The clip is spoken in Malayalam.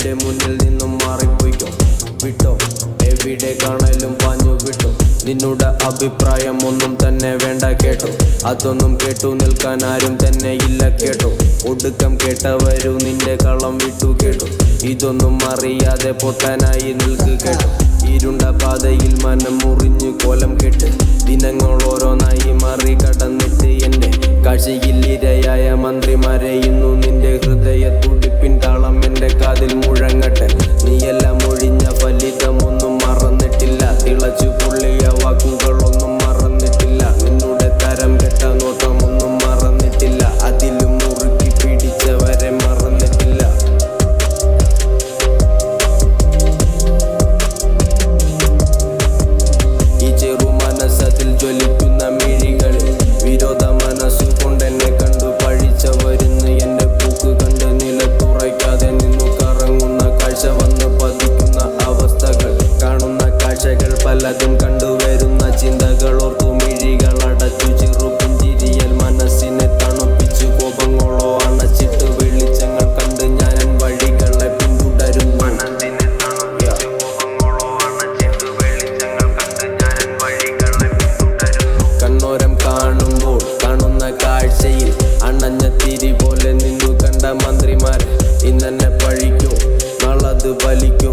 എന്റെ മുന്നിൽ നിന്നും മാറിപ്പോയിക്കോ. വിട്ടോ എവിടെ കാണലും പാഞ്ഞു വിട്ടോ. നിന്നുടെ അഭിപ്രായം ഒന്നും തന്നെ വേണ്ട കേട്ടോ. അതൊന്നും കേട്ടു നിൽക്കാൻ ആരും തന്നെ ഇല്ല കേട്ടോ. ഒടുക്കം കേട്ടവരു നിന്റെ കള്ളം വിട്ടു കേട്ടോ. ഇതൊന്നും അറിയാതെ പൊട്ടാനായി നിൽക്ക് കേട്ടോ. ഇരുണ്ട പാതയിൽ മനം മുറിഞ്ഞു കോലം കെട്ട് ദിനങ്ങൾ ഓരോന്നായി മറികടന്നിട്ട് എന്റെ കാഴ്ചയിൽ ഇരയായ മന്ത്രിമാരെ ഇന്നു നിന്റെ ഹൃദയ തുടിപ്പിൻ താളം എന്റെ കാതിൽ മുഴങ്ങട്ടെ. നീയെല്ലാം ഒഴിഞ്ഞ ഫലിതമൊന്നും മറന്നിട്ടില്ല. തിളച്ചു പൊള്ളിയ വാക്കുകളൊന്നും മറന്നിട്ടില്ല. നിന്നുടെ തരം കെട്ട നോട്ടമൊന്നും മറന്നിട്ടില്ല. അതിലും മുറുക്കി പിടിച്ചവരെ മറന്നിട്ടില്ല. ഈ ചെറു മനസ്സതിൽ ജ്വലിക്കുന്ന മിഴികളിൽ വിരോധ മനസ്സുകൊണ്ടെന്നെ കണ്ടു പഴിച്ചവരുന്ന് എന്റെ പൂക്ക് കണ്ട് നിലത്തുറയ്ക്കാതെ നിന്നു കറങ്ങുന്ന കാഴ്ച വന്ന് പതിക്കുന്ന അവസ്ഥകൾ കാണുന്ന കാഴ്ചകൾ പലതും കണ്ടുവരുന്ന ചിന്തകൾ ഓർത്തു മിഴികൾ അടച്ചു ചെറുപുഞ്ചിരിയൽ മനസ്സിനെ തണുപ്പിച്ചു കോപങ്ങളോ അണച്ചിട്ട് വെളിച്ചങ്ങൾ കണ്ട് ഞാൻ വഴികളെ പിന്തുടരും. കണ്ണോരം കാണുമ്പോൾ കാണുന്ന കാഴ്ചയിൽ അണഞ്ഞ തിരി പോലെ നിന്നു കണ്ട മന്ത്രിമാർ ഇന്നെന്നെ പഴിക്കോ നാളത് വലിക്കോ.